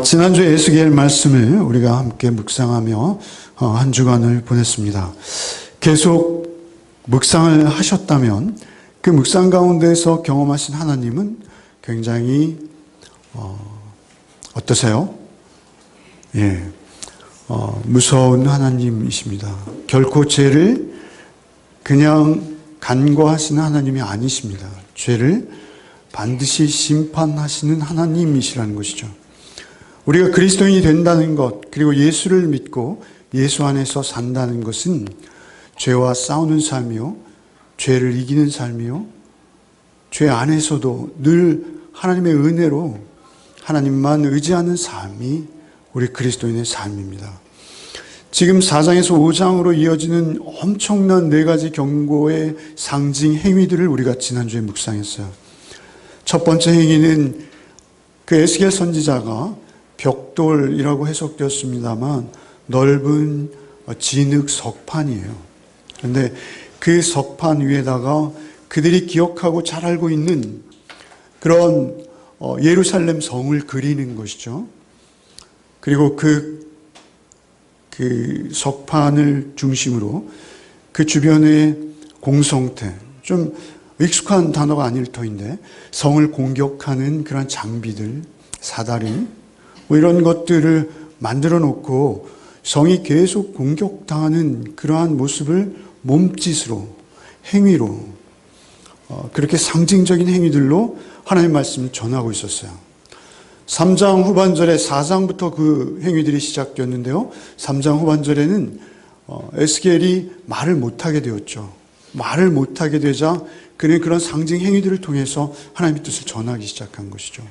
지난주에 에스겔 말씀을 우리가 함께 묵상하며 한 주간을 보냈습니다. 계속 묵상을 하셨다면 그 묵상 가운데서 경험하신 하나님은 굉장히 어떠세요? 무서운 하나님이십니다. 결코 죄를 그냥 간과하시는 하나님이 아니십니다. 죄를 반드시 심판하시는 하나님이시라는 것이죠. 우리가 그리스도인이 된다는 것, 그리고 예수를 믿고 예수 안에서 산다는 것은 죄와 싸우는 삶이요, 죄를 이기는 삶이요, 죄 안에서도 늘 하나님의 은혜로 하나님만 의지하는 삶이 우리 그리스도인의 삶입니다. 지금 4장에서 5장으로 이어지는 엄청난 4가지 경고의 상징 행위들을 우리가 지난주에 묵상했어요. 첫 번째 행위는 그 에스겔 선지자가 벽돌이라고 해석되었습니다만 넓은 진흙 석판이에요. 그런데 그 석판 위에다가 그들이 기억하고 잘 알고 있는 그런 예루살렘 성을 그리는 것이죠. 그리고 그 석판을 중심으로 그 주변의 공성태, 좀 익숙한 단어가 아닐 터인데 성을 공격하는 그런 장비들, 사다리, 이런 것들을 만들어 놓고 성이 계속 공격당하는 그러한 모습을 몸짓으로, 행위로, 그렇게 상징적인 행위들로 하나님의 말씀을 전하고 있었어요. 3장 후반절에 4장부터 그 행위들이 시작되었는데요. 3장 후반절에는 에스겔이 말을 못하게 되었죠. 말을 못하게 되자 그는 그런 상징 행위들을 통해서 하나님의 뜻을 전하기 시작한 것이죠.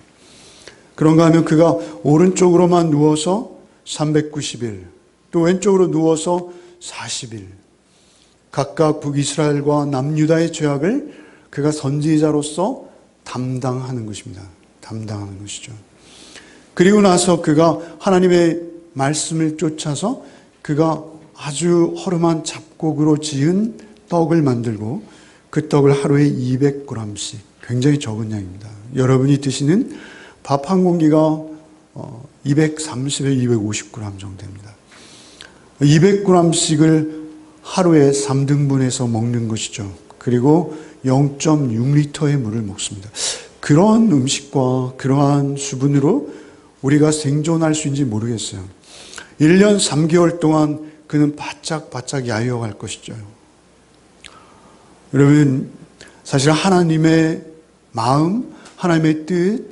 그런가 하면 그가 오른쪽으로만 누워서 390일, 또 왼쪽으로 누워서 40일, 각각 북이스라엘과 남유다의 죄악을 그가 선지자로서 담당하는 것입니다. 담당하는 것이죠. 그리고 나서 그가 하나님의 말씀을 쫓아서 그가 아주 허름한 잡곡으로 지은 떡을 만들고 그 떡을 하루에 200g씩, 굉장히 적은 양입니다. 여러분이 드시는 밥 한 공기가 230에서 250g 정도 됩니다. 200g씩을 하루에 3등분해서 먹는 것이죠. 그리고 0.6리터의 물을 먹습니다. 그런 음식과 그러한 수분으로 우리가 생존할 수 있는지 모르겠어요. 1년 3개월 동안 그는 바짝바짝 야유어갈 것이죠. 여러분, 사실 하나님의 마음, 하나님의 뜻,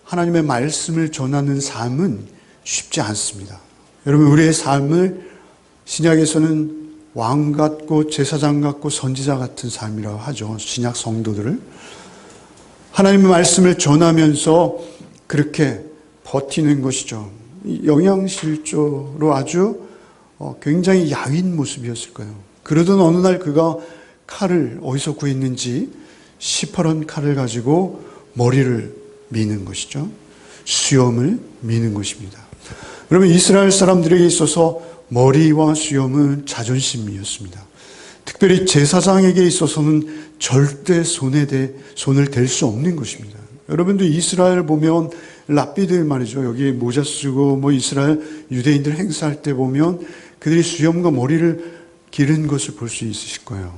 하나님의 말씀을 전하는 삶은 쉽지 않습니다. 여러분, 우리의 삶을 신약에서는 왕 같고 제사장 같고 선지자 같은 삶이라고 하죠. 신약 성도들을. 하나님의 말씀을 전하면서 그렇게 버티는 것이죠. 영양실조로 아주 굉장히 야윈 모습이었을 거예요. 그러던 어느 날 그가 칼을 어디서 구했는지 시퍼런 칼을 가지고 머리를 미는 것이죠. 수염을 미는 것입니다. 여러분, 이스라엘 사람들에게 있어서 머리와 수염은 자존심이었습니다. 특별히 제사장에게 있어서는 절대 손을 댈 수 없는 것입니다. 여러분도 이스라엘 보면 랍비들 말이죠. 여기 모자 쓰고 이스라엘 유대인들 행사할 때 보면 그들이 수염과 머리를 기른 것을 볼 수 있으실 거예요.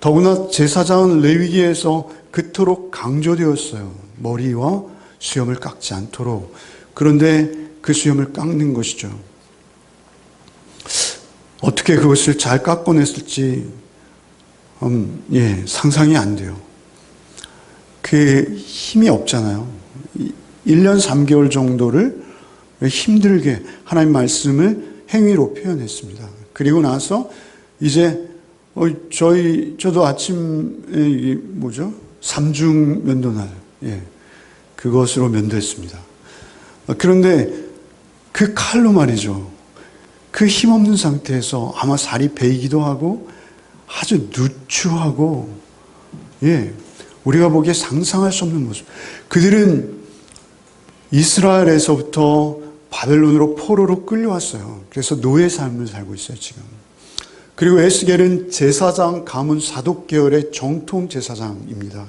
더구나 제사장은 레위기에서 그토록 강조되었어요. 머리와 수염을 깎지 않도록. 그런데 그 수염을 깎는 것이죠. 어떻게 그것을 잘 깎아냈을지 상상이 안 돼요. 그 힘이 없잖아요. 1년 3개월 정도를 힘들게 하나님 말씀을 행위로 표현했습니다. 그리고 나서 이제 저도 아침에 삼중 면도날, 그것으로 면도했습니다. 그런데 그 칼로 말이죠. 그 힘없는 상태에서 아마 살이 베이기도 하고 아주 누추하고, 우리가 보기에 상상할 수 없는 모습. 그들은 이스라엘에서부터 바벨론으로 포로로 끌려왔어요. 그래서 노예 삶을 살고 있어요, 지금. 그리고 에스겔은 제사장 가문 사독 계열의 정통 제사장입니다.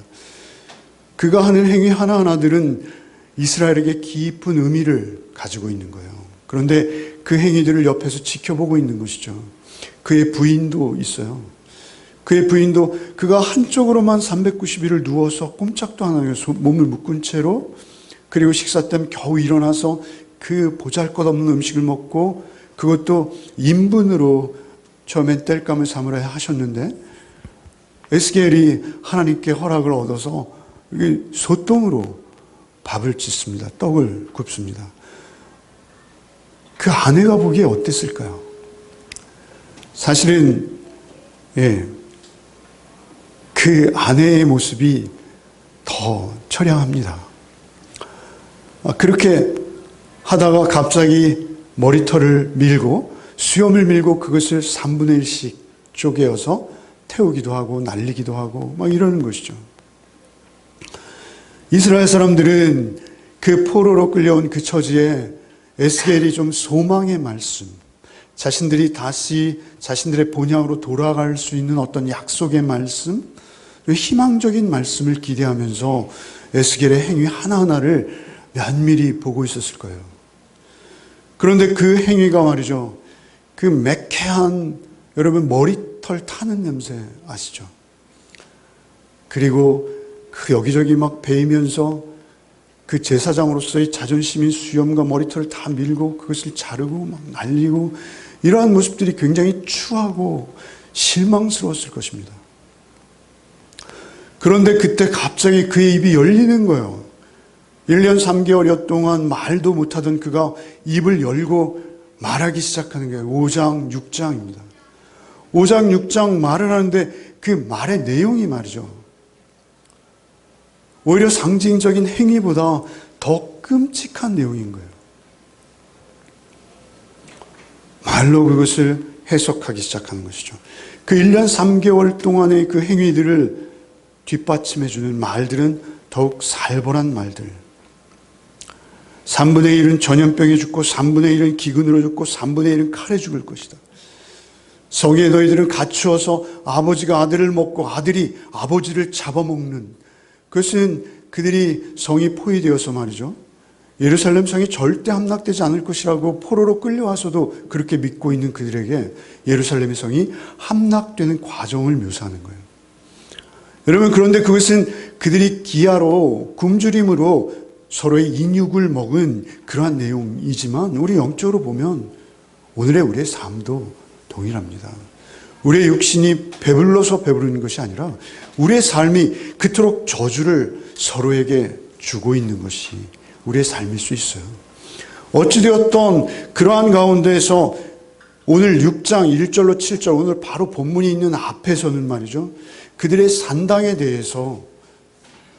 그가 하는 행위 하나하나들은 이스라엘에게 깊은 의미를 가지고 있는 거예요. 그런데 그 행위들을 옆에서 지켜보고 있는 것이죠. 그의 부인도 있어요. 그의 부인도 그가 한쪽으로만 390일을 누워서 꼼짝도 안 하고 몸을 묶은 채로, 그리고 식사 때문에 겨우 일어나서 그 보잘것없는 음식을 먹고, 그것도 인분으로 처음엔 땔감을 삼으려 하셨는데 에스겔이 하나님께 허락을 얻어서 소똥으로 밥을 짓습니다. 떡을 굽습니다. 그 아내가 보기에 어땠을까요? 사실은 그 아내의 모습이 더 처량합니다. 그렇게 하다가 갑자기 머리털을 밀고 수염을 밀고 그것을 3분의 1씩 쪼개어서 태우기도 하고 날리기도 하고 막 이러는 것이죠. 이스라엘 사람들은 그 포로로 끌려온 그 처지에 에스겔이 좀 소망의 말씀, 자신들이 다시 자신들의 본향으로 돌아갈 수 있는 어떤 약속의 말씀, 희망적인 말씀을 기대하면서 에스겔의 행위 하나하나를 면밀히 보고 있었을 거예요. 그런데 그 행위가 말이죠, 그 매캐한, 여러분 머리털 타는 냄새 아시죠? 그리고 그 여기저기 막 베이면서 그 제사장으로서의 자존심인 수염과 머리털을 다 밀고 그것을 자르고 막 날리고, 이러한 모습들이 굉장히 추하고 실망스러웠을 것입니다. 그런데 그때 갑자기 그의 입이 열리는 거예요. 1년 3개월여 동안 말도 못하던 그가 입을 열고 말하기 시작하는 거예요. 5장, 6장입니다. 5장, 6장 말을 하는데 그 말의 내용이 말이죠, 오히려 상징적인 행위보다 더 끔찍한 내용인 거예요. 말로 그것을 해석하기 시작하는 것이죠. 그 1년 3개월 동안의 그 행위들을 뒷받침해주는 말들은 더욱 살벌한 말들. 3분의 1은 전염병에 죽고 3분의 1은 기근으로 죽고 3분의 1은 칼에 죽을 것이다. 성에 너희들은 갖추어서 아버지가 아들을 먹고 아들이 아버지를 잡아먹는, 그것은 그들이 성이 포위되어서 말이죠, 예루살렘 성이 절대 함락되지 않을 것이라고 포로로 끌려와서도 그렇게 믿고 있는 그들에게 예루살렘의 성이 함락되는 과정을 묘사하는 거예요. 여러분, 그런데 그것은 그들이 기아로 굶주림으로 서로의 인육을 먹은 그러한 내용이지만, 우리 영적으로 보면 오늘의 우리의 삶도 동일합니다. 우리의 육신이 배불러서 배부르는 것이 아니라 우리의 삶이 그토록 저주를 서로에게 주고 있는 것이 우리의 삶일 수 있어요. 어찌되었던 그러한 가운데에서 오늘 6장 1절로 7절, 오늘 바로 본문이 있는 앞에서는 말이죠, 그들의 산당에 대해서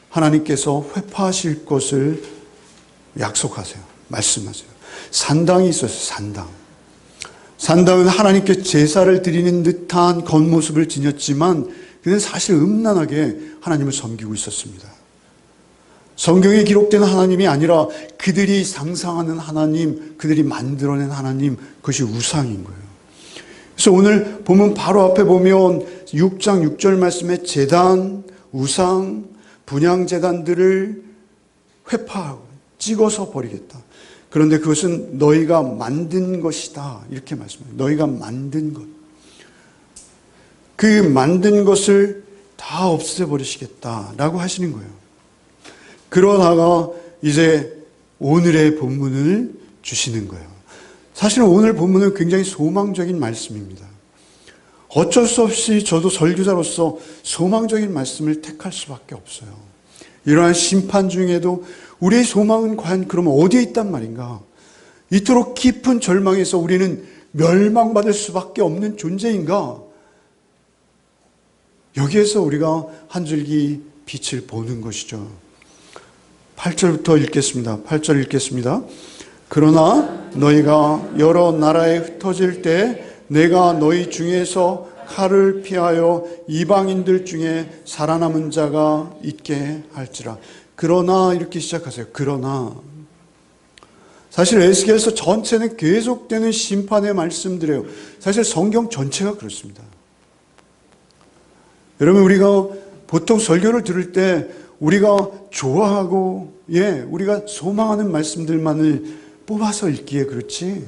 하나님께서 회파하실 것을 약속하세요. 말씀하세요. 산당이 있었어요. 산당. 산당은 하나님께 제사를 드리는 듯한 겉모습을 지녔지만 그는 사실 음란하게 하나님을 섬기고 있었습니다. 성경에 기록된 하나님이 아니라 그들이 상상하는 하나님, 그들이 만들어낸 하나님, 그것이 우상인 거예요. 그래서 오늘 보면 바로 앞에 보면 6장 6절 말씀에 제단, 우상, 분향제단들을 회파하고 찍어서 버리겠다. 그런데 그것은 너희가 만든 것이다, 이렇게 말씀해요. 너희가 만든 것. 그 만든 것을 다 없애버리시겠다라고 하시는 거예요. 그러다가 이제 오늘의 본문을 주시는 거예요. 사실은 오늘 본문은 굉장히 소망적인 말씀입니다. 어쩔 수 없이 저도 설교자로서 소망적인 말씀을 택할 수밖에 없어요. 이러한 심판 중에도 우리의 소망은 과연 그러면 어디에 있단 말인가? 이토록 깊은 절망에서 우리는 멸망받을 수밖에 없는 존재인가? 여기에서 우리가 한 줄기 빛을 보는 것이죠. 8절부터 읽겠습니다. 8절 읽겠습니다. 그러나 너희가 여러 나라에 흩어질 때 내가 너희 중에서 칼을 피하여 이방인들 중에 살아남은 자가 있게 할지라. 그러나 이렇게 시작하세요. 그러나. 사실 에스겔서 전체는 계속되는 심판의 말씀들이에요. 사실 성경 전체가 그렇습니다. 여러분, 우리가 보통 설교를 들을 때 우리가 좋아하고 우리가 소망하는 말씀들만을 뽑아서 읽기에 그렇지,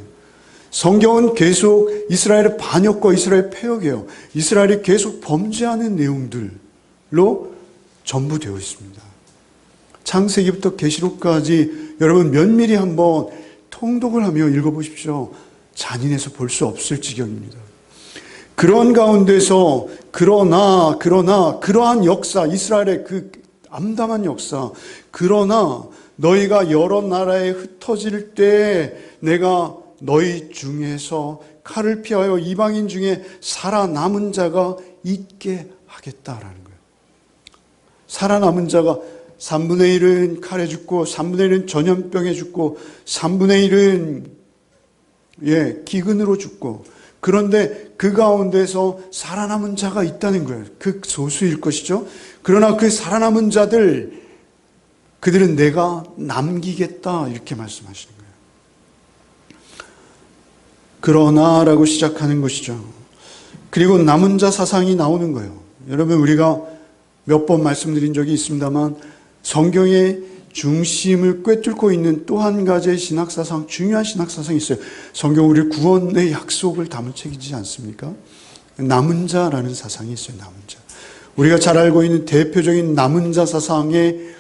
성경은 계속 이스라엘의 반역과 이스라엘의 패역이에요. 이스라엘이 계속 범죄하는 내용들로 전부 되어 있습니다. 창세기부터 계시록까지 여러분 면밀히 한번 통독을 하며 읽어보십시오. 잔인해서 볼 수 없을 지경입니다. 그런 가운데서 그러나 그러한 역사, 이스라엘의 그 암담한 역사, 그러나 너희가 여러 나라에 흩어질 때 내가 너희 중에서 칼을 피하여 이방인 중에 살아남은 자가 있게 하겠다라는 거예요. 살아남은 자가 3분의 1은 칼에 죽고 3분의 1은 전염병에 죽고 3분의 1은 기근으로 죽고, 그런데 그 가운데서 살아남은 자가 있다는 거예요. 극소수일 것이죠. 그러나 그 살아남은 자들, 그들은 내가 남기겠다 이렇게 말씀하시는 거예요. 그러나라고 시작하는 것이죠. 그리고 남은 자 사상이 나오는 거예요. 여러분, 우리가 몇 번 말씀드린 적이 있습니다만 성경의 중심을 꿰뚫고 있는 또 한 가지의 신학사상, 중요한 신학사상이 있어요. 성경 우리 구원의 약속을 담은 책이지 않습니까? 남은 자라는 사상이 있어요. 남은 자. 우리가 잘 알고 있는 대표적인 남은 자 사상의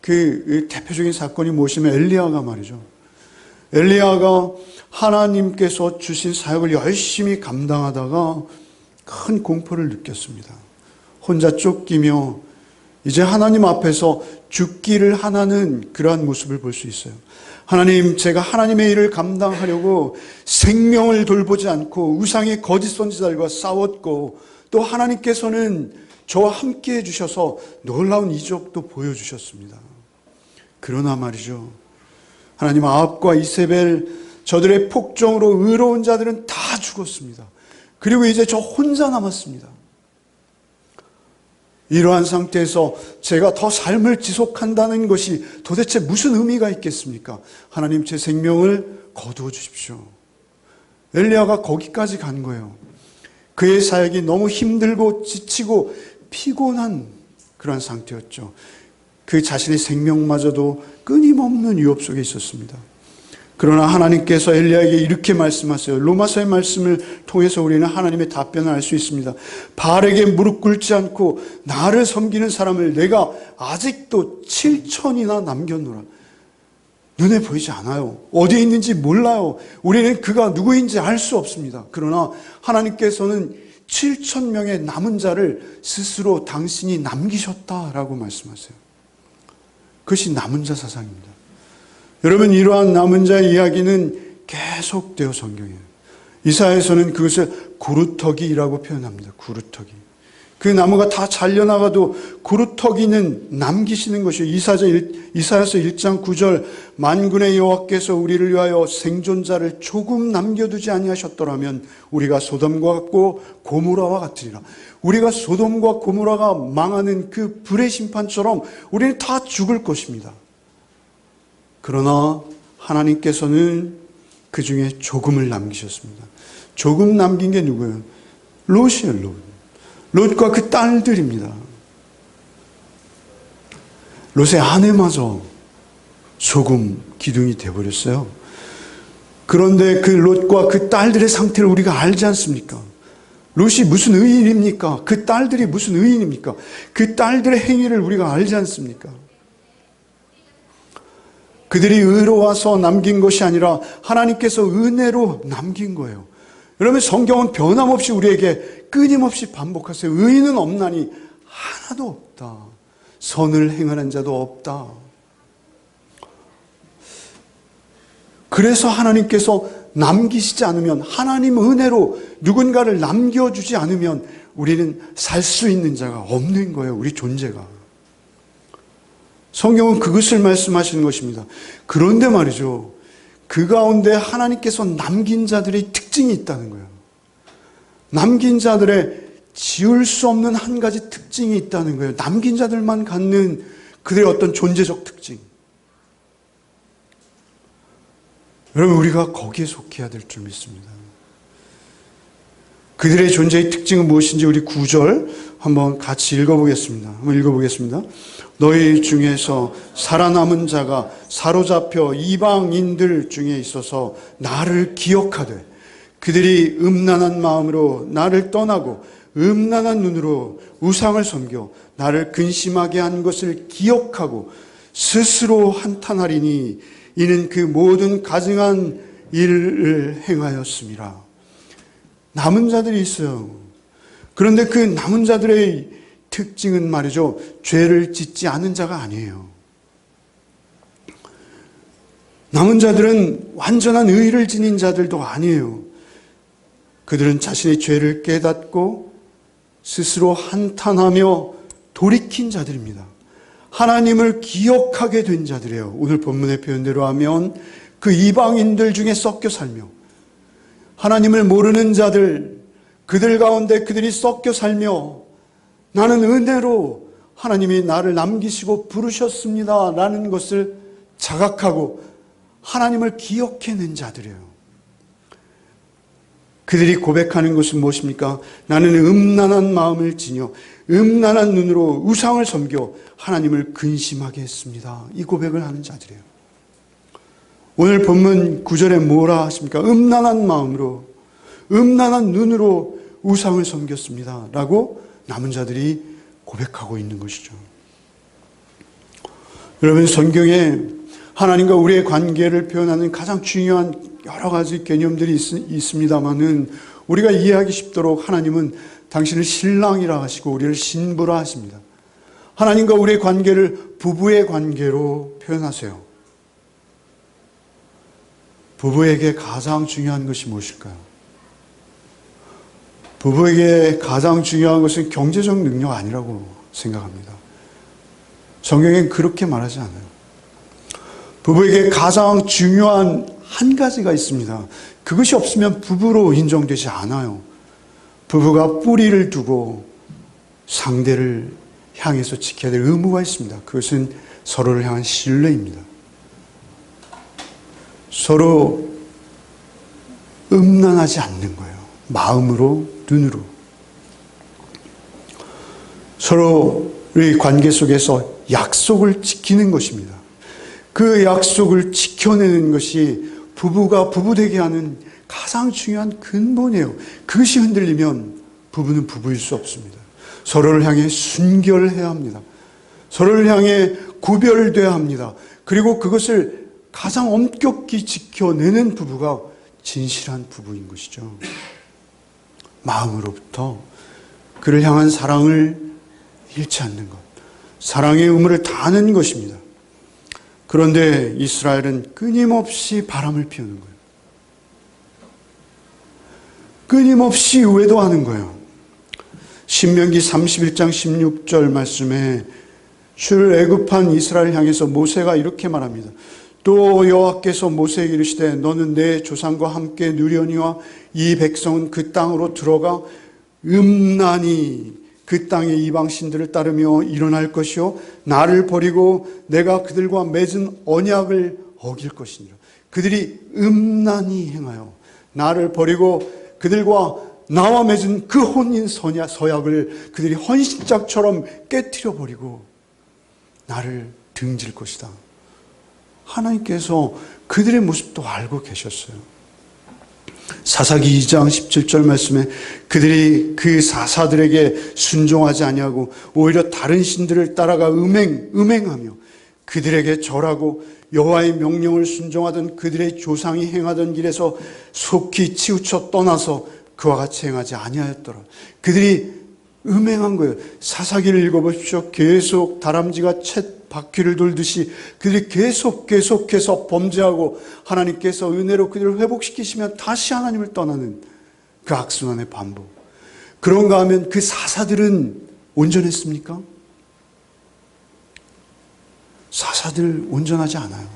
그 대표적인 사건이 무엇이면 엘리야가 말이죠. 엘리야가 하나님께서 주신 사역을 열심히 감당하다가 큰 공포를 느꼈습니다. 혼자 쫓기며 이제 하나님 앞에서 죽기를 하나는 그러한 모습을 볼 수 있어요. 하나님, 제가 하나님의 일을 감당하려고 생명을 돌보지 않고 우상의 거짓 선지자들과 싸웠고, 또 하나님께서는 저와 함께 해주셔서 놀라운 이적도 보여주셨습니다. 그러나 말이죠, 하나님, 아합과 이세벨 저들의 폭정으로 의로운 자들은 다 죽었습니다. 그리고 이제 저 혼자 남았습니다. 이러한 상태에서 제가 더 삶을 지속한다는 것이 도대체 무슨 의미가 있겠습니까? 하나님, 제 생명을 거두어 주십시오. 엘리야가 거기까지 간 거예요. 그의 사역이 너무 힘들고 지치고 피곤한 그런 상태였죠. 그 자신의 생명마저도 끊임없는 위협 속에 있었습니다. 그러나 하나님께서 엘리야에게 이렇게 말씀하세요. 로마서의 말씀을 통해서 우리는 하나님의 답변을 알 수 있습니다. 바알에게 무릎 꿇지 않고 나를 섬기는 사람을 내가 아직도 7천이나 남겼노라. 눈에 보이지 않아요. 어디에 있는지 몰라요. 우리는 그가 누구인지 알 수 없습니다. 그러나 하나님께서는 7천 명의 남은 자를 스스로 당신이 남기셨다라고 말씀하세요. 그것이 남은 자 사상입니다. 여러분, 이러한 남은 자의 이야기는 계속되어 성경이에요. 이사야에서는 그것을 구루터기라고 표현합니다. 구루터기. 그 나무가 다 잘려나가도 구루터기는 남기시는 것이에요. 이사야서 1장 9절, 만군의 여호와께서 우리를 위하여 생존자를 조금 남겨두지 아니하셨더라면 우리가 소돔과 같고 고모라와 같으리라. 우리가 소돔과 고모라가 망하는 그 불의 심판처럼 우리는 다 죽을 것입니다. 그러나 하나님께서는 그 중에 조금을 남기셨습니다. 조금 남긴 게 누구예요? 롯이에요, 롯. 롯과 그 딸들입니다. 롯의 아내마저 소금 기둥이 되어버렸어요. 그런데 그 롯과 그 딸들의 상태를 우리가 알지 않습니까? 롯이 무슨 의인입니까? 그 딸들이 무슨 의인입니까? 그 딸들의 행위를 우리가 알지 않습니까? 그들이 의로워서 남긴 것이 아니라 하나님께서 은혜로 남긴 거예요. 여러분, 성경은 변함없이 우리에게 끊임없이 반복하세요. 의인은 없나니 하나도 없다. 선을 행하는 자도 없다. 그래서 하나님께서 남기시지 않으면, 하나님 은혜로 누군가를 남겨주지 않으면 우리는 살 수 있는 자가 없는 거예요. 우리 존재가. 성경은 그것을 말씀하시는 것입니다. 그런데 말이죠, 그 가운데 하나님께서 남긴 자들의 특징이 있다는 거예요. 남긴 자들의 지울 수 없는 한 가지 특징이 있다는 거예요. 남긴 자들만 갖는 그들의 어떤 존재적 특징. 여러분, 우리가 거기에 속해야 될 줄 믿습니다. 그들의 존재의 특징은 무엇인지 우리 9절 한번 같이 읽어보겠습니다. 한번 읽어보겠습니다. 너희 중에서 살아남은 자가 사로잡혀 이방인들 중에 있어서 나를 기억하되 그들이 음란한 마음으로 나를 떠나고 음란한 눈으로 우상을 섬겨 나를 근심하게 한 것을 기억하고 스스로 한탄하리니 이는 그 모든 가증한 일을 행하였습니다. 남은 자들이 있어요. 그런데 그 남은 자들의 특징은 말이죠, 죄를 짓지 않은 자가 아니에요. 남은 자들은 완전한 의를 지닌 자들도 아니에요. 그들은 자신의 죄를 깨닫고 스스로 한탄하며 돌이킨 자들입니다. 하나님을 기억하게 된 자들이에요. 오늘 본문의 표현대로 하면 그 이방인들 중에 섞여 살며 하나님을 모르는 자들, 그들 가운데 그들이 섞여 살며 나는 은혜로 하나님이 나를 남기시고 부르셨습니다 라는 것을 자각하고 하나님을 기억해낸 자들이에요. 그들이 고백하는 것은 무엇입니까? 나는 음란한 마음을 지녀 음란한 눈으로 우상을 섬겨 하나님을 근심하게 했습니다. 이 고백을 하는 자들이에요. 오늘 본문 9절에 뭐라 하십니까? 음란한 마음으로 음란한 눈으로 우상을 섬겼습니다 라고 남은 자들이 고백하고 있는 것이죠. 여러분, 성경에 하나님과 우리의 관계를 표현하는 가장 중요한 여러 가지 개념들이 있습니다만은 우리가 이해하기 쉽도록 하나님은 당신을 신랑이라 하시고 우리를 신부라 하십니다. 하나님과 우리의 관계를 부부의 관계로 표현하세요. 부부에게 가장 중요한 것이 무엇일까요? 부부에게 가장 중요한 것은 경제적 능력 아니라고 생각합니다. 성경엔 그렇게 말하지 않아요. 부부에게 가장 중요한 한 가지가 있습니다. 그것이 없으면 부부로 인정되지 않아요. 부부가 뿌리를 두고 상대를 향해서 지켜야 될 의무가 있습니다. 그것은 서로를 향한 신뢰입니다. 서로 음란하지 않는 거예요. 마음으로, 눈으로. 서로의 관계 속에서 약속을 지키는 것입니다. 그 약속을 지켜내는 것이 부부가 부부되게 하는 가장 중요한 근본이에요. 그것이 흔들리면 부부는 부부일 수 없습니다. 서로를 향해 순결해야 합니다. 서로를 향해 구별돼야 합니다. 그리고 그것을 가장 엄격히 지켜내는 부부가 진실한 부부인 것이죠. 마음으로부터 그를 향한 사랑을 잃지 않는 것, 사랑의 의무를 다하는 것입니다. 그런데 이스라엘은 끊임없이 바람을 피우는 거예요. 끊임없이 외도하는 거예요. 신명기 31장 16절 말씀에 출애굽한 이스라엘을 향해서 모세가 이렇게 말합니다. 또 여호와께서 모세에게 이르시되 너는 내 조상과 함께 누려니와 이 백성은 그 땅으로 들어가 음란히 그 땅의 이방신들을 따르며 일어날 것이요 나를 버리고 내가 그들과 맺은 언약을 어길 것이니라. 그들이 음란히 행하여 나를 버리고 그들과 나와 맺은 그 혼인 서약을 그들이 헌신짝처럼 깨트려 버리고 나를 등질 것이다. 하나님께서 그들의 모습도 알고 계셨어요. 사사기 2장 17절 말씀에 그들이 그 사사들에게 순종하지 아니하고 오히려 다른 신들을 따라가 음행하며 그들에게 절하고 여호와의 명령을 순종하던 그들의 조상이 행하던 길에서 속히 치우쳐 떠나서 그와 같이 행하지 아니하였더라. 그들이 음행한 거예요. 사사기를 읽어보십시오. 계속 다람쥐가 쳇 바퀴를 돌듯이 그들이 계속해서 범죄하고 하나님께서 은혜로 그들을 회복시키시면 다시 하나님을 떠나는 그 악순환의 반복. 그런가 하면 그 사사들은 온전했습니까? 사사들 온전하지 않아요.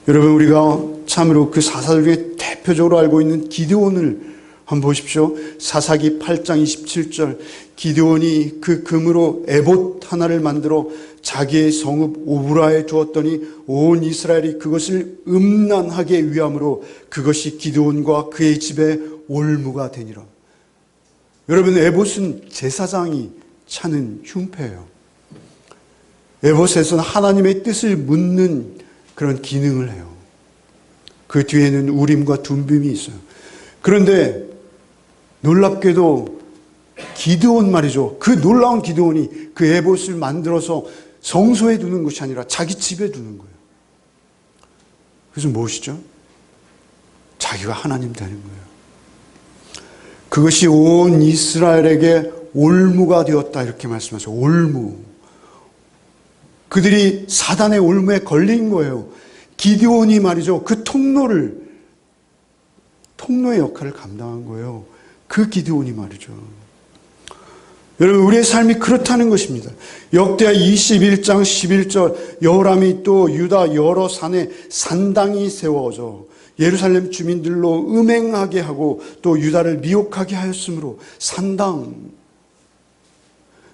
여러분, 우리가 참으로 그 사사들 중에 대표적으로 알고 있는 기드온을 한번 보십시오. 사사기 8장 27절 기드온이 그 금으로 에봇 하나를 만들어 자기의 성읍 오브라에 두었더니 온 이스라엘이 그것을 음란하게 위함으로 그것이 기드온과 그의 집에 올무가 되니라. 여러분, 에봇은 제사장이 차는 흉패예요. 에봇에서는 하나님의 뜻을 묻는 그런 기능을 해요. 그 뒤에는 우림과 둠빔이 있어요. 그런데 놀랍게도 기드온 말이죠. 그 놀라운 기드온이 그 에봇을 만들어서 성소에 두는 것이 아니라 자기 집에 두는 거예요. 그래서 무엇이죠? 자기가 하나님 되는 거예요. 그것이 온 이스라엘에게 올무가 되었다 이렇게 말씀하세요. 올무. 그들이 사단의 올무에 걸린 거예요. 기드온이 말이죠. 그 통로의 역할을 감당한 거예요. 그 기드온이 말이죠. 여러분, 우리의 삶이 그렇다는 것입니다. 역대하 21장 11절, 여호람이 또 유다 여러 산에 산당이 세워져 예루살렘 주민들로 음행하게 하고 또 유다를 미혹하게 하였으므로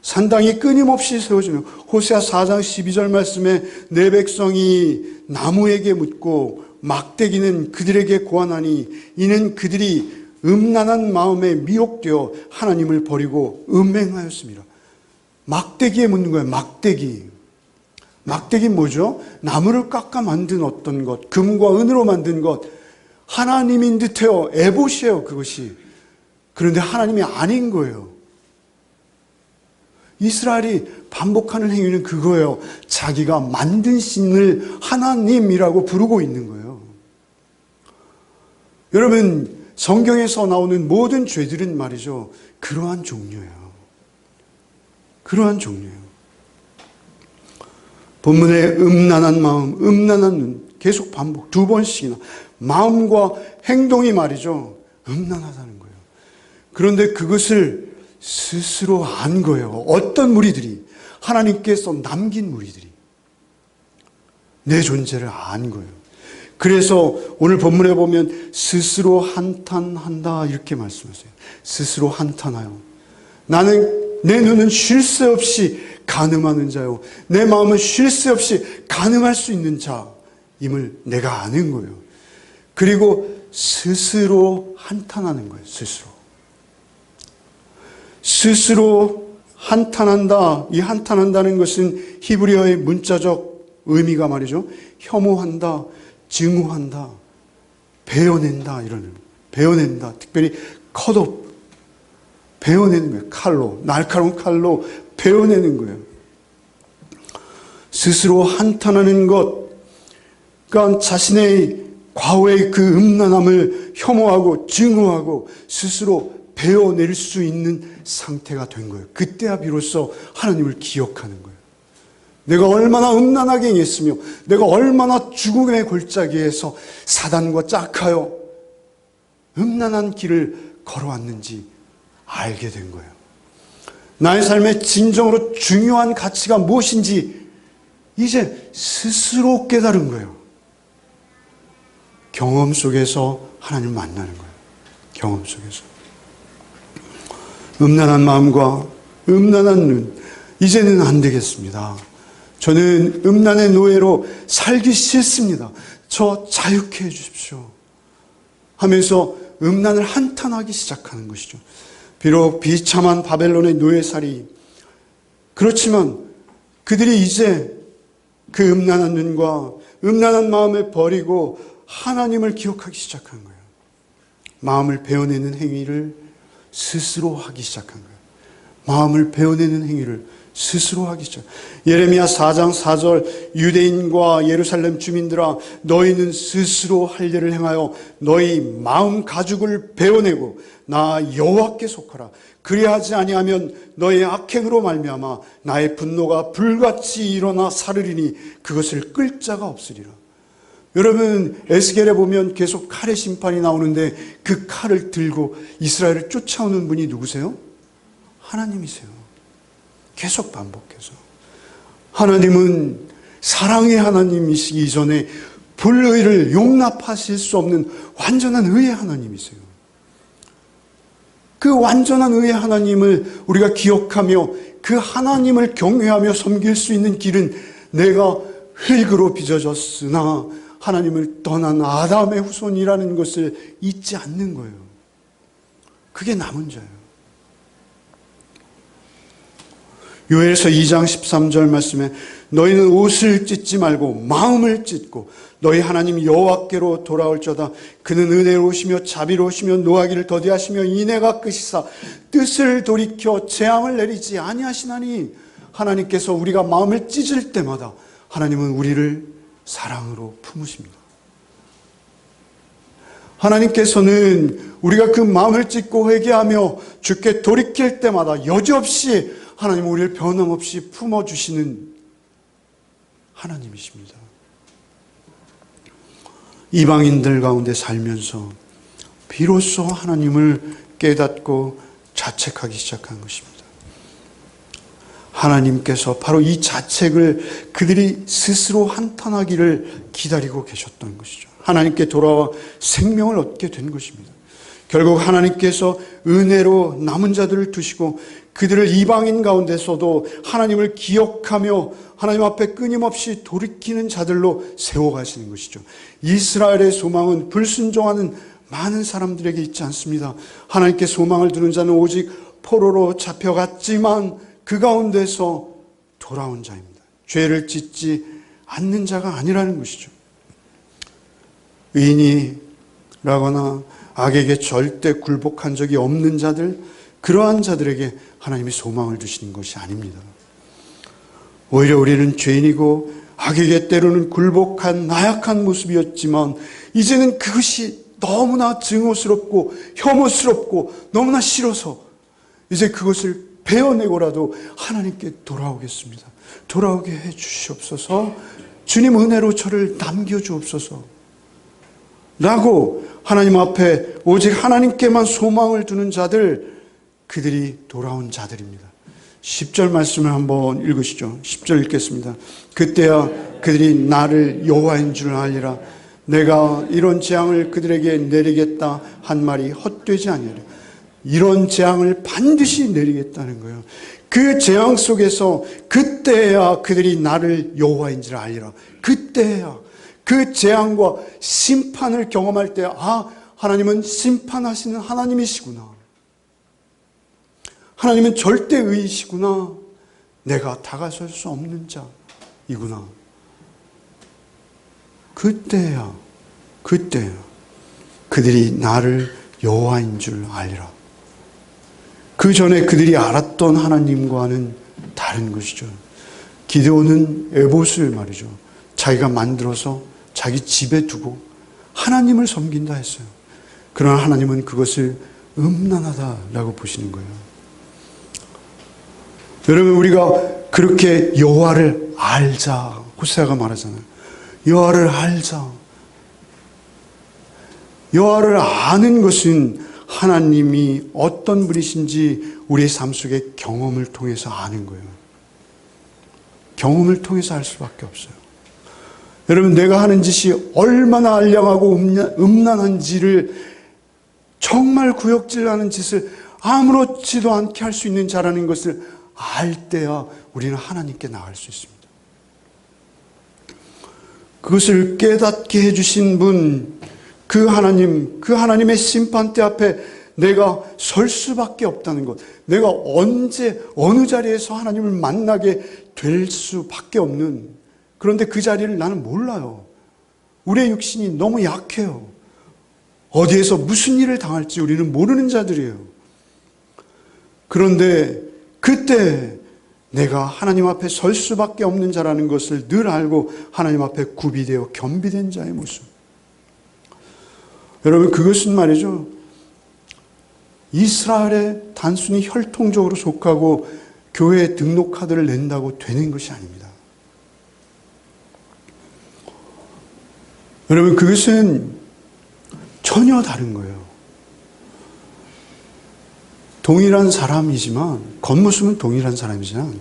산당이 끊임없이 세워지며, 호세아 4장 12절 말씀에 내 백성이 나무에게 묻고 막대기는 그들에게 고하나니 이는 그들이 음란한 마음에 미혹되어 하나님을 버리고 음행하였습니다. 막대기에 묻는 거예요. 막대기. 막대기 뭐죠? 나무를 깎아 만든 어떤 것, 금과 은으로 만든 것, 하나님인 듯해요. 에봇이에요, 그것이. 그런데 하나님이 아닌 거예요. 이스라엘이 반복하는 행위는 그거예요. 자기가 만든 신을 하나님이라고 부르고 있는 거예요. 여러분, 성경에서 나오는 모든 죄들은 말이죠, 그러한 종류예요. 그러한 종류예요. 본문의 음란한 마음, 음란한 눈, 계속 반복, 2번씩이나 마음과 행동이 말이죠, 음란하다는 거예요. 그런데 그것을 스스로 안 거예요. 어떤 무리들이, 하나님께서 남긴 무리들이 내 존재를 안 거예요. 그래서 오늘 본문에 보면 스스로 한탄한다 이렇게 말씀하세요. 스스로 한탄하여. 내 눈은 쉴 새 없이 간음하는 자요. 내 마음은 쉴 새 없이 간음할 수 있는 자임을 내가 아는 거예요. 그리고 스스로 한탄하는 거예요. 스스로 한탄한다. 이 한탄한다는 것은 히브리어의 문자적 의미가 말이죠, 혐오한다, 증오한다, 베어낸다, 베어낸다. 특별히 컷업, 베어내는 거예요. 칼로, 날카로운 칼로 베어내는 거예요. 스스로 한탄하는 것, 그러니까 자신의 과거의 그 음란함을 혐오하고 증오하고 스스로 베어낼 수 있는 상태가 된 거예요. 그때야 비로소 하나님을 기억하는 거예요. 내가 얼마나 음란하게 행했으며 내가 얼마나 죽음의 골짜기에서 사단과 짝하여 음란한 길을 걸어왔는지 알게 된 거예요. 나의 삶의 진정으로 중요한 가치가 무엇인지 이제 스스로 깨달은 거예요. 경험 속에서 하나님을 만나는 거예요. 경험 속에서. 음란한 마음과 음란한 눈, 이제는 안 되겠습니다. 저는 음란의 노예로 살기 싫습니다. 저 자유케 해주십시오 하면서 음란을 한탄하기 시작하는 것이죠. 비록 비참한 바벨론의 노예살이, 그렇지만 그들이 이제 그 음란한 눈과 음란한 마음을 버리고 하나님을 기억하기 시작한 거예요. 마음을 베어내는 행위를 스스로 하기 시작한 거예요. 마음을 베어내는 행위를 스스로 하기 시작. 예레미야 4장 4절, 유대인과 예루살렘 주민들아, 너희는 스스로 할 일을 행하여 너희 마음 가죽을 베어내고 나 여호와께 속하라. 그리하지 아니하면 너의 악행으로 말미암아 나의 분노가 불같이 일어나 사르리니 그것을 끌 자가 없으리라. 여러분, 에스겔에 보면 계속 칼의 심판이 나오는데 그 칼을 들고 이스라엘을 쫓아오는 분이 누구세요? 하나님이세요. 계속 반복해서. 하나님은 사랑의 하나님이시기 이전에 불의를 용납하실 수 없는 완전한 의의 하나님이세요. 그 완전한 의의 하나님을 우리가 기억하며 그 하나님을 경외하며 섬길 수 있는 길은 내가 흙으로 빚어졌으나 하나님을 떠난 아담의 후손이라는 것을 잊지 않는 거예요. 그게 남은 자예요. 요엘서 2장 13절 말씀에 너희는 옷을 찢지 말고 마음을 찢고 너희 하나님 여호와께로 돌아올저다. 그는 은혜로우시며 자비로우시며 노하기를 더디하시며 인애가 끝이사 뜻을 돌이켜 재앙을 내리지 아니하시나니. 하나님께서 우리가 마음을 찢을 때마다 하나님은 우리를 사랑으로 품으십니다. 하나님께서는 우리가 그 마음을 찢고 회개하며 주께 돌이킬 때마다 여지없이 하나님은 우리를 변함없이 품어주시는 하나님이십니다. 이방인들 가운데 살면서 비로소 하나님을 깨닫고 자책하기 시작한 것입니다. 하나님께서 바로 이 자책을 그들이 스스로 한탄하기를 기다리고 계셨던 것이죠. 하나님께 돌아와 생명을 얻게 된 것입니다. 결국 하나님께서 은혜로 남은 자들을 두시고 그들을 이방인 가운데서도 하나님을 기억하며 하나님 앞에 끊임없이 돌이키는 자들로 세워가시는 것이죠. 이스라엘의 소망은 불순종하는 많은 사람들에게 있지 않습니다. 하나님께 소망을 두는 자는 오직 포로로 잡혀갔지만 그 가운데서 돌아온 자입니다. 죄를 짓지 않는 자가 아니라는 것이죠. 의인이라거나 악에게 절대 굴복한 적이 없는 자들, 그러한 자들에게 하나님이 소망을 주시는 것이 아닙니다. 오히려 우리는 죄인이고 악에게 때로는 굴복한 나약한 모습이었지만 이제는 그것이 너무나 증오스럽고 혐오스럽고 너무나 싫어서 이제 그것을 베어내고라도 하나님께 돌아오겠습니다. 돌아오게 해 주시옵소서. 주님 은혜로 저를 남겨주옵소서 라고 하나님 앞에 오직 하나님께만 소망을 두는 자들, 그들이 돌아온 자들입니다. 10절 말씀을 한번 읽으시죠. 10절 읽겠습니다. 그때야 그들이 나를 여호와인 줄 알리라. 내가 이런 재앙을 그들에게 내리겠다 한 말이 헛되지 아니하리라. 이런 재앙을 반드시 내리겠다는 거예요. 그 재앙 속에서 그때야 그들이 나를 여호와인 줄 알리라. 그때야 그 재앙과 심판을 경험할 때, 아, 하나님은 심판하시는 하나님이시구나. 하나님은 절대의이시구나. 내가 다가설 수 없는 자이구나. 그때야 그들이 나를 여호와인 줄 알리라. 그 전에 그들이 알았던 하나님과는 다른 것이죠. 기드온은 에봇을 말이죠. 자기가 만들어서 자기 집에 두고 하나님을 섬긴다 했어요. 그러나 하나님은 그것을 음란하다라고 보시는 거예요. 여러분, 우리가 그렇게 여호와를 알자. 호세아가 말하잖아요. 여호와를 알자. 여호와를 아는 것은 하나님이 어떤 분이신지 우리의 삶 속에 경험을 통해서 아는 거예요. 경험을 통해서 알 수밖에 없어요. 여러분, 내가 하는 짓이 얼마나 알량하고 음란한지를, 정말 구역질나는 짓을 아무렇지도 않게 할 수 있는 자라는 것을 알 때야 우리는 하나님께 나갈 수 있습니다. 그것을 깨닫게 해주신 분, 그 하나님, 그 하나님의 심판대 앞에 내가 설 수밖에 없다는 것, 내가 언제 어느 자리에서 하나님을 만나게 될 수밖에 없는, 그런데 그 자리를 나는 몰라요. 우리의 육신이 너무 약해요. 어디에서 무슨 일을 당할지 우리는 모르는 자들이에요. 그런데 그때 내가 하나님 앞에 설 수밖에 없는 자라는 것을 늘 알고 하나님 앞에 구비되어 겸비된 자의 모습. 여러분, 그것은 말이죠, 이스라엘에 단순히 혈통적으로 속하고 교회에 등록 카드를 낸다고 되는 것이 아닙니다. 여러분, 그것은 전혀 다른 거예요. 동일한 사람이지만, 겉모습은 동일한 사람이지만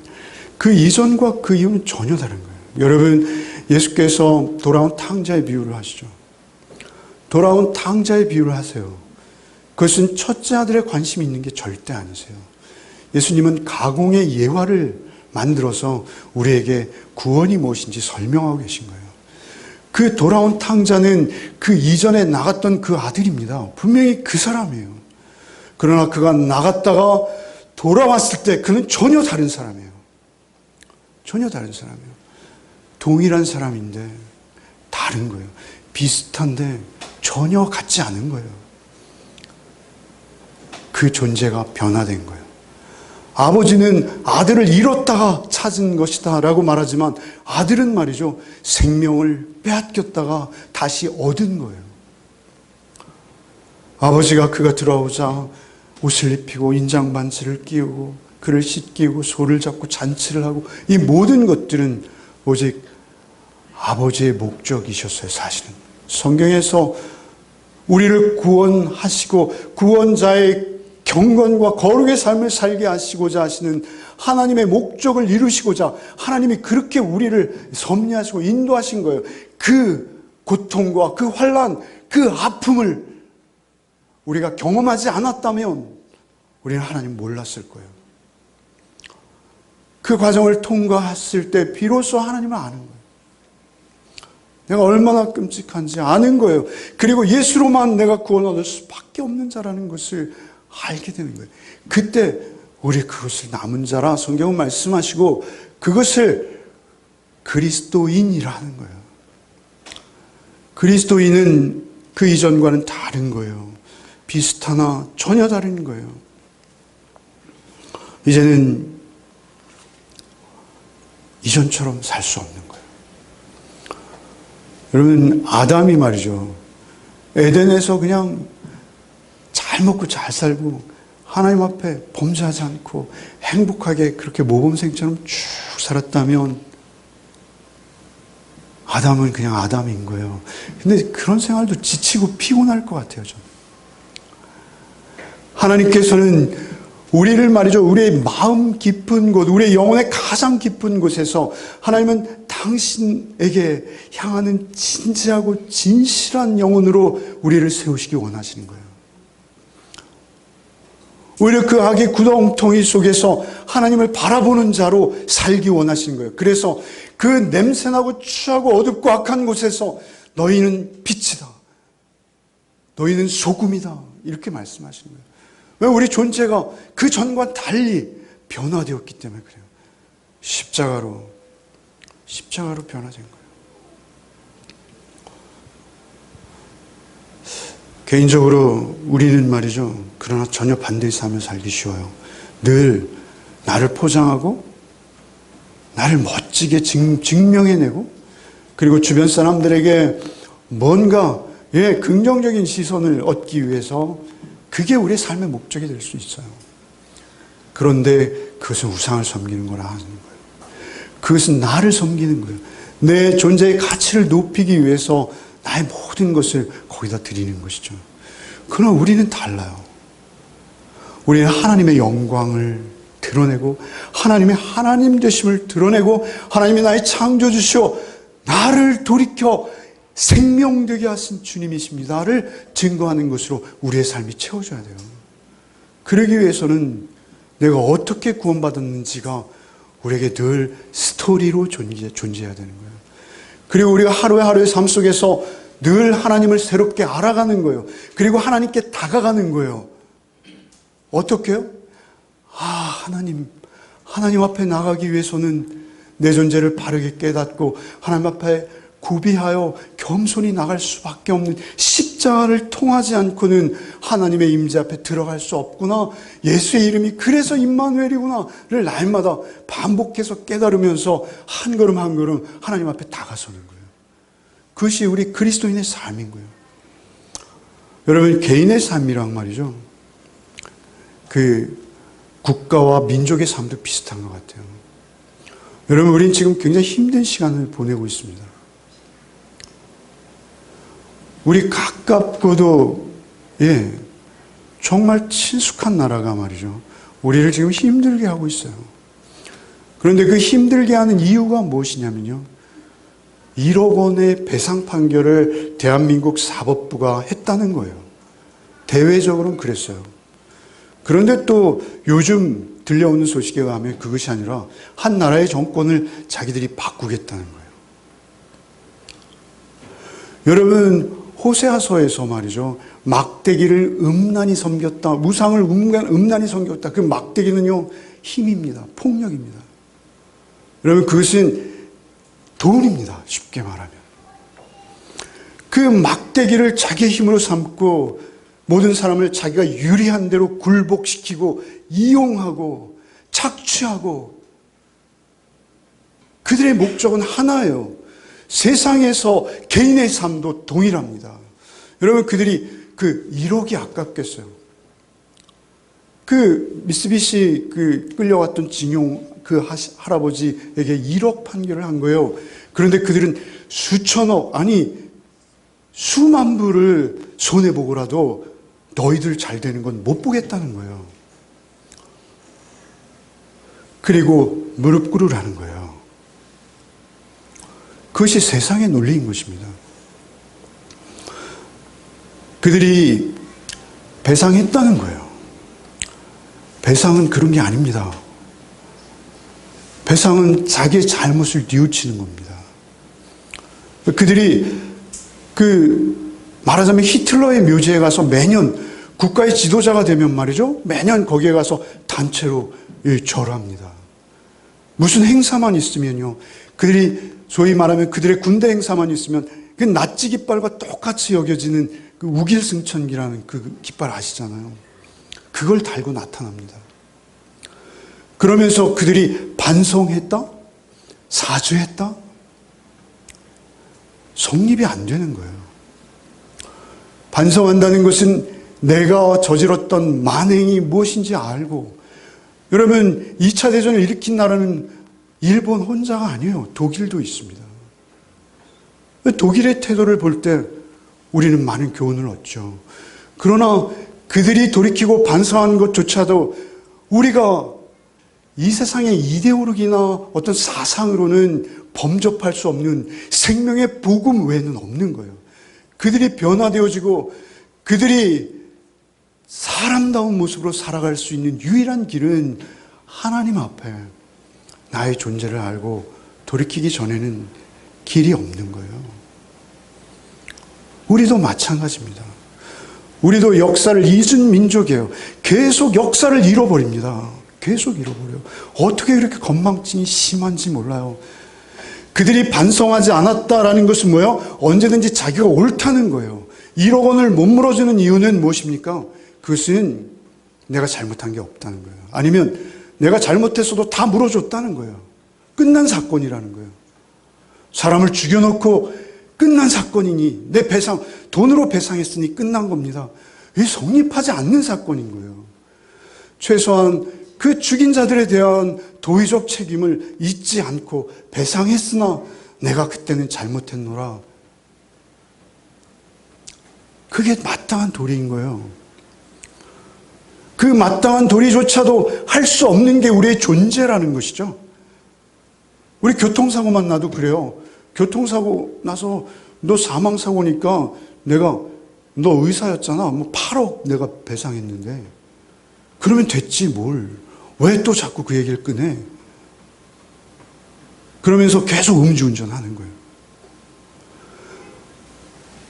그 이전과 그 이후는 전혀 다른 거예요. 여러분, 예수께서 돌아온 탕자의 비유를 하시죠. 돌아온 탕자의 비유를 하세요. 그것은 첫째 아들에 관심이 있는 게 절대 아니세요. 예수님은 가공의 예화를 만들어서 우리에게 구원이 무엇인지 설명하고 계신 거예요. 그 돌아온 탕자는 그 이전에 나갔던 그 아들입니다. 분명히 그 사람이에요. 그러나 그가 나갔다가 돌아왔을 때 그는 전혀 다른 사람이에요. 전혀 다른 사람이에요. 동일한 사람인데 다른 거예요. 비슷한데 전혀 같지 않은 거예요. 그 존재가 변화된 거예요. 아버지는 아들을 잃었다가 찾은 것이다 라고 말하지만 아들은 말이죠, 생명을 빼앗겼다가 다시 얻은 거예요. 아버지가 그가 들어오자 옷을 입히고 인장반지를 끼우고 그를 씻기고 소를 잡고 잔치를 하고, 이 모든 것들은 오직 아버지의 목적이셨어요. 사실은 성경에서 우리를 구원하시고 구원자의 경건과 거룩의 삶을 살게 하시고자 하시는 하나님의 목적을 이루시고자 하나님이 그렇게 우리를 섭리하시고 인도하신 거예요. 그 고통과 그 환난, 그 아픔을 우리가 경험하지 않았다면 우리는 하나님 몰랐을 거예요. 그 과정을 통과했을 때 비로소 하나님을 아는 거예요. 내가 얼마나 끔찍한지 아는 거예요. 그리고 예수로만 내가 구원 얻을 수밖에 없는 자라는 것을 알게 되는 거예요. 그때 우리 그것을 남은 자라 성경은 말씀하시고 그것을 그리스도인이라는 거예요. 그리스도인은 그 이전과는 다른 거예요. 비슷하나 전혀 다른 거예요. 이제는 이전처럼 살 수 없는 거예요. 여러분, 아담이 말이죠, 에덴에서 그냥 잘 먹고 잘 살고 하나님 앞에 범죄하지 않고 행복하게 그렇게 모범생처럼 쭉 살았다면 아담은 그냥 아담인 거예요. 근데 그런 생활도 지치고 피곤할 것 같아요, 저는. 하나님께서는 우리를 말이죠, 우리의 마음 깊은 곳, 우리의 영혼의 가장 깊은 곳에서 하나님은 당신에게 향하는 진지하고 진실한 영혼으로 우리를 세우시기 원하시는 거예요. 오히려 그 악의 구덩텅이 속에서 하나님을 바라보는 자로 살기 원하시는 거예요. 그래서 그 냄새나고 추하고 어둡고 악한 곳에서 너희는 빛이다, 너희는 소금이다, 이렇게 말씀하시는 거예요. 왜? 우리 존재가 그 전과 달리 변화되었기 때문에 그래요. 십자가로 변화된 거예요. 개인적으로 우리는 말이죠, 그러나 전혀 반대의 삶을 살기 쉬워요. 늘 나를 포장하고 나를 멋지게 증명해내고, 그리고 주변 사람들에게 뭔가 긍정적인 시선을 얻기 위해서 그게 우리의 삶의 목적이 될 수 있어요. 그런데 그것은 우상을 섬기는 거라 하는 거예요. 그것은 나를 섬기는 거예요. 내 존재의 가치를 높이기 위해서 나의 모든 것을 거기다 드리는 것이죠. 그러나 우리는 달라요. 우리는 하나님의 영광을 드러내고 하나님의 하나님 되심을 드러내고 하나님이 나의 창조주시오 나를 돌이켜 생명되게 하신 주님이십니다를 증거하는 것으로 우리의 삶이 채워져야 돼요. 그러기 위해서는 내가 어떻게 구원받았는지가 우리에게 늘 스토리로 존재해야 되는 거예요. 그리고 우리가 하루의 삶 속에서 늘 하나님을 새롭게 알아가는 거예요. 그리고 하나님께 다가가는 거예요. 어떻게요? 하나님 앞에 나가기 위해서는 내 존재를 바르게 깨닫고 하나님 앞에 구비하여 겸손히 나갈 수밖에 없는, 십자가를 통하지 않고는 하나님의 임재 앞에 들어갈 수 없구나, 예수의 이름이 그래서 임마누엘이구나를 날마다 반복해서 깨달으면서 한 걸음 한 걸음 하나님 앞에 다가서는 거예요. 그것이 우리 그리스도인의 삶인 거예요. 여러분, 개인의 삶이란 말이죠, 그 국가와 민족의 삶도 비슷한 것 같아요. 여러분, 우리는 지금 굉장히 힘든 시간을 보내고 있습니다. 우리 가깝고도 정말 친숙한 나라가 말이죠, 우리를 지금 힘들게 하고 있어요. 그런데 그 힘들게 하는 이유가 무엇이냐면요, 1억 원의 배상 판결을 대한민국 사법부가 했다는 거예요. 대외적으로는 그랬어요. 그런데 또 요즘 들려오는 소식에 의하면 그것이 아니라 한 나라의 정권을 자기들이 바꾸겠다는 거예요. 여러분, 호세아서에서 말이죠, 막대기를 음란히 섬겼다, 우상을 음란히 섬겼다. 그 막대기는요, 힘입니다. 폭력입니다. 여러분, 그것은 돈입니다. 쉽게 말하면. 그 막대기를 자기의 힘으로 삼고 모든 사람을 자기가 유리한 대로 굴복시키고 이용하고 착취하고, 그들의 목적은 하나예요. 세상에서 개인의 삶도 동일합니다. 여러분, 그들이 그 1억이 아깝겠어요. 그 미쓰비시 끌려왔던 징용 할아버지에게 1억 판결을 한 거예요. 그런데 그들은 수천억, 아니 수만 불을 손해보고라도 너희들 잘 되는 건 못 보겠다는 거예요. 그리고 무릎 꿇으라는 거예요. 그것이 세상의 논리인 것입니다. 그들이 배상했다는 거예요. 배상은 그런 게 아닙니다. 배상은 자기의 잘못을 뉘우치는 겁니다. 그들이 말하자면 히틀러의 묘지에 가서 매년 국가의 지도자가 되면 말이죠, 매년 거기에 가서 단체로 절합니다. 무슨 행사만 있으면요, 그들이 소위 말하면 그들의 군대 행사만 있으면 그 나치 깃발과 똑같이 여겨지는 그 우길승천기라는 그 깃발 아시잖아요. 그걸 달고 나타납니다. 그러면서 그들이 반성했다? 사죄했다? 성립이 안 되는 거예요. 반성한다는 것은 내가 저질렀던 만행이 무엇인지 알고, 여러분 2차 대전을 일으킨 나라는 일본 혼자가 아니에요. 독일도 있습니다. 독일의 태도를 볼 때 우리는 많은 교훈을 얻죠. 그러나 그들이 돌이키고 반성하는 것조차도 우리가 이 세상의 이데올로기나 어떤 사상으로는 범접할 수 없는 생명의 복음 외에는 없는 거예요. 그들이 변화되어지고 그들이 사람다운 모습으로 살아갈 수 있는 유일한 길은 하나님 앞에 나의 존재를 알고 돌이키기 전에는 길이 없는 거예요. 우리도 마찬가지입니다. 우리도 역사를 잊은 민족이에요. 계속 역사를 잃어버립니다. 계속 잃어버려요. 어떻게 이렇게 건망증이 심한지 몰라요. 그들이 반성하지 않았다라는 것은 뭐예요? 언제든지 자기가 옳다는 거예요. 1억 원을 못 물어주는 이유는 무엇입니까? 그것은 내가 잘못한 게 없다는 거예요. 아니면 내가 잘못했어도 다 물어줬다는 거예요. 끝난 사건이라는 거예요. 사람을 죽여놓고 끝난 사건이니 내 배상, 돈으로 배상했으니 끝난 겁니다. 이게 성립하지 않는 사건인 거예요. 최소한 그 죽인 자들에 대한 도의적 책임을 잊지 않고 배상했으나 내가 그때는 잘못했노라. 그게 마땅한 도리인 거예요. 그 마땅한 도리조차도 할 수 없는 게 우리의 존재라는 것이죠. 우리 교통사고만 나도 그래요. 교통사고 나서 너 사망사고니까 내가 너 의사였잖아. 뭐 8억 내가 배상했는데. 그러면 됐지 뭘. 왜 또 자꾸 그 얘기를 꺼내? 그러면서 계속 음주운전하는 거예요.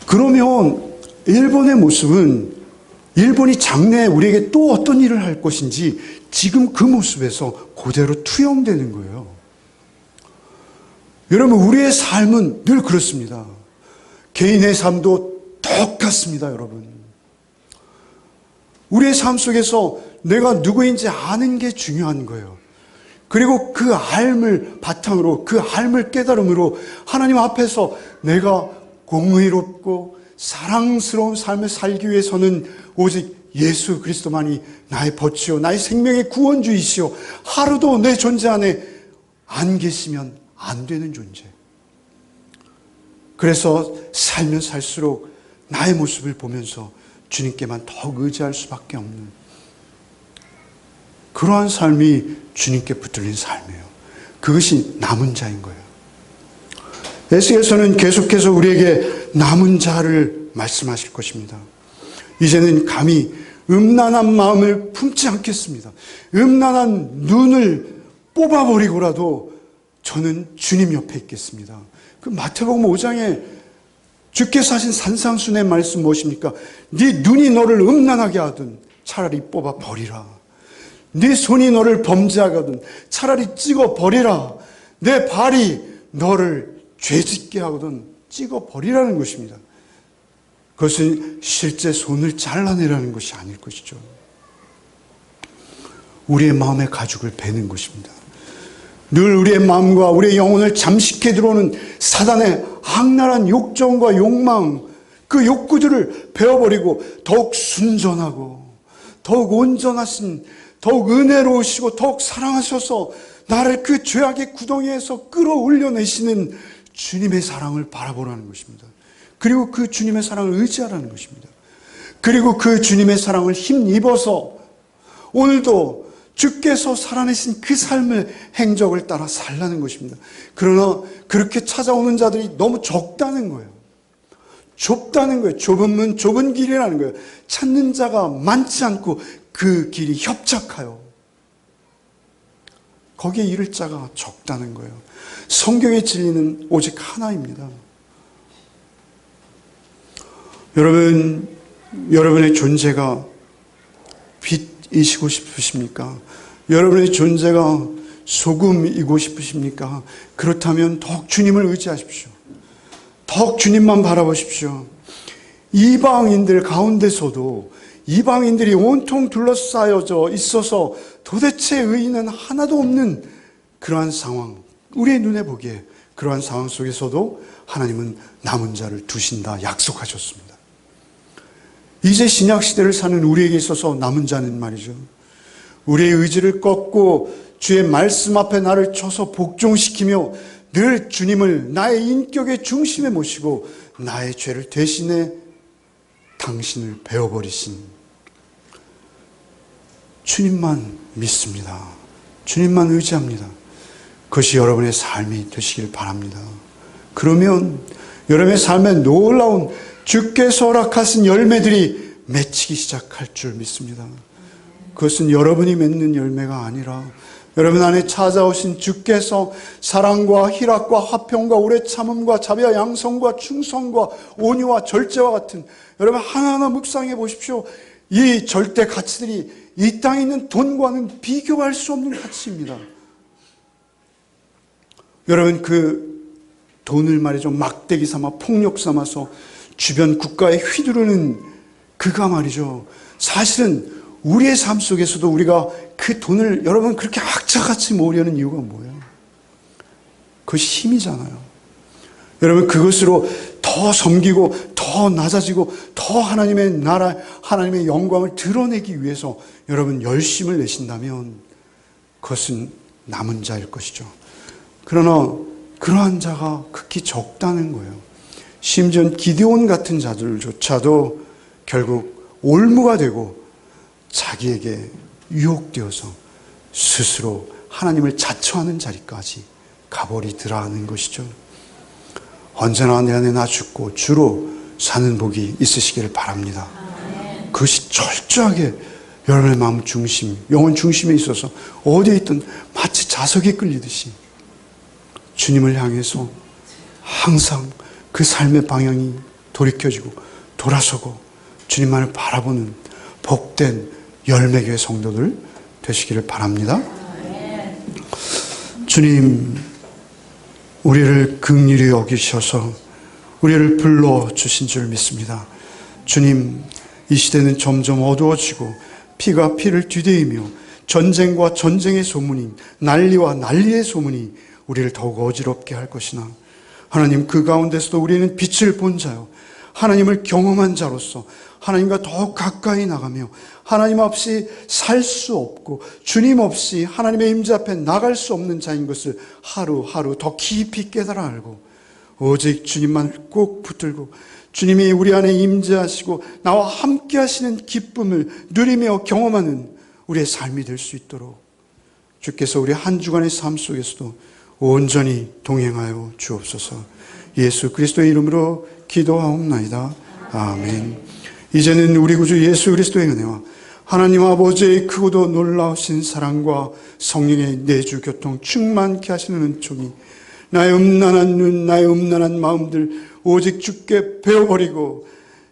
그러면 일본의 모습은 일본이 장래에 우리에게 또 어떤 일을 할 것인지 지금 그 모습에서 그대로 투영되는 거예요. 여러분, 우리의 삶은 늘 그렇습니다. 개인의 삶도 똑같습니다, 여러분. 우리의 삶 속에서 내가 누구인지 아는 게 중요한 거예요. 그리고 그 알을 바탕으로, 그 알을 깨달음으로 하나님 앞에서 내가 공의롭고 사랑스러운 삶을 살기 위해서는 오직 예수 그리스도만이 나의 벗이요 나의 생명의 구원주이시요 하루도 내 존재 안에 안 계시면 안 되는 존재. 그래서 살면 살수록 나의 모습을 보면서 주님께만 더욱 의지할 수밖에 없는 그러한 삶이 주님께 붙들린 삶이에요. 그것이 남은 자인 거예요. 에스겔서는 계속해서 우리에게 남은 자를 말씀하실 것입니다. 이제는 감히 음란한 마음을 품지 않겠습니다. 음란한 눈을 뽑아버리고라도 저는 주님 옆에 있겠습니다. 그 마태복음 5장에 주께서 하신 산상순의 말씀 무엇입니까? 네 눈이 너를 음란하게 하든 차라리 뽑아버리라. 네 손이 너를 범죄하게 하든 차라리 찍어버리라. 내 발이 너를 죄짓게 하거든 찍어버리라는 것입니다. 그것은 실제 손을 잘라내라는 것이 아닐 것이죠. 우리의 마음의 가죽을 베는 것입니다. 늘 우리의 마음과 우리의 영혼을 잠식해 들어오는 사단의 악랄한 욕정과 욕망, 그 욕구들을 베어버리고 더욱 순전하고 더욱 온전하신, 더욱 은혜로우시고 더욱 사랑하셔서 나를 그 죄악의 구덩이에서 끌어올려내시는 주님의 사랑을 바라보라는 것입니다. 그리고 그 주님의 사랑을 의지하라는 것입니다. 그리고 그 주님의 사랑을 힘입어서 오늘도 주께서 살아내신 그 삶의 행적을 따라 살라는 것입니다. 그러나 그렇게 찾아오는 자들이 너무 적다는 거예요. 좁다는 거예요. 좁은 문, 좁은 길이라는 거예요. 찾는 자가 많지 않고 그 길이 협착하여 거기에 이를 자가 적다는 거예요. 성경의 진리는 오직 하나입니다. 여러분의 존재가 빛이시고 싶으십니까? 여러분의 존재가 소금이고 싶으십니까? 그렇다면 더욱 주님을 의지하십시오. 더욱 주님만 바라보십시오. 이방인들 가운데서도 이방인들이 온통 둘러싸여져 있어서 도대체 의인은 하나도 없는 그러한 상황, 우리의 눈에 보기에 그러한 상황 속에서도 하나님은 남은 자를 두신다 약속하셨습니다. 이제 신약시대를 사는 우리에게 있어서 남은 자는 말이죠, 우리의 의지를 꺾고 주의 말씀 앞에 나를 쳐서 복종시키며 늘 주님을 나의 인격의 중심에 모시고 나의 죄를 대신해 당신을 베어버리신 주님만 믿습니다. 주님만 의지합니다. 그것이 여러분의 삶이 되시길 바랍니다. 그러면 여러분의 삶에 놀라운 주께서 허락하신 열매들이 맺히기 시작할 줄 믿습니다. 그것은 여러분이 맺는 열매가 아니라 여러분 안에 찾아오신 주께서 사랑과 희락과 화평과 오래 참음과 자비와 양성과 충성과 온유와 절제와 같은, 여러분 하나하나 묵상해 보십시오. 이 절대 가치들이 이 땅에 있는 돈과는 비교할 수 없는 가치입니다. 여러분 그 돈을 말이죠, 막대기 삼아 폭력 삼아서 주변 국가에 휘두르는 그가 말이죠, 사실은 우리의 삶 속에서도 우리가 그 돈을 여러분 그렇게 악착같이 모으려는 이유가 뭐예요? 그것이 힘이잖아요. 여러분 그것으로 더 섬기고 더 낮아지고 더 하나님의 나라, 하나님의 영광을 드러내기 위해서 여러분 열심을 내신다면 그것은 남은 자일 것이죠. 그러나 그러한 자가 극히 적다는 거예요. 심지어 기드온 같은 자들조차도 결국 올무가 되고 자기에게 유혹되어서 스스로 하나님을 자처하는 자리까지 가버리더라는 것이죠. 언제나 내 안에 나 죽고 주로 사는 복이 있으시기를 바랍니다. 그것이 철저하게 여러분의 마음 중심, 영혼 중심에 있어서 어디에 있든 마치 자석에 끌리듯이 주님을 향해서 항상 그 삶의 방향이 돌이켜지고 돌아서고 주님만을 바라보는 복된 열매교회 성도들 되시기를 바랍니다. 주님, 우리를 긍휼히 여기셔서 우리를 불러주신 줄 믿습니다. 주님, 이 시대는 점점 어두워지고 피가 피를 뒤대이며 전쟁과 전쟁의 소문이, 난리와 난리의 소문이 우리를 더욱 어지럽게 할 것이나 하나님, 그 가운데서도 우리는 빛을 본 자요, 하나님을 경험한 자로서 하나님과 더욱 가까이 나가며 하나님 없이 살 수 없고 주님 없이 하나님의 임재 앞에 나갈 수 없는 자인 것을 하루하루 더 깊이 깨달아 알고 오직 주님만 꼭 붙들고 주님이 우리 안에 임재하시고 나와 함께 하시는 기쁨을 누리며 경험하는 우리의 삶이 될 수 있도록 주께서 우리 한 주간의 삶 속에서도 온전히 동행하여 주옵소서. 예수 그리스도의 이름으로 기도하옵나이다. 아멘. 이제는 우리 구주 예수 그리스도의 은혜와 하나님 아버지의 크고도 놀라우신 사랑과 성령의 내주 교통 충만케 하시는 은총이 나의 음란한 눈, 나의 음란한 마음들 오직 주께 베어버리고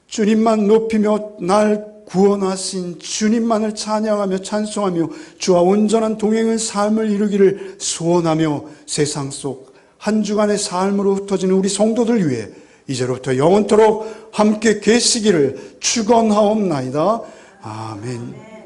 주님만 높이며 날 구원하신 주님만을 찬양하며 찬송하며 주와 온전한 동행의 삶을 이루기를 소원하며 세상 속 한 주간의 삶으로 흩어지는 우리 성도들 위해 이제로부터 영원토록 함께 계시기를 축원하옵나이다. 아멘.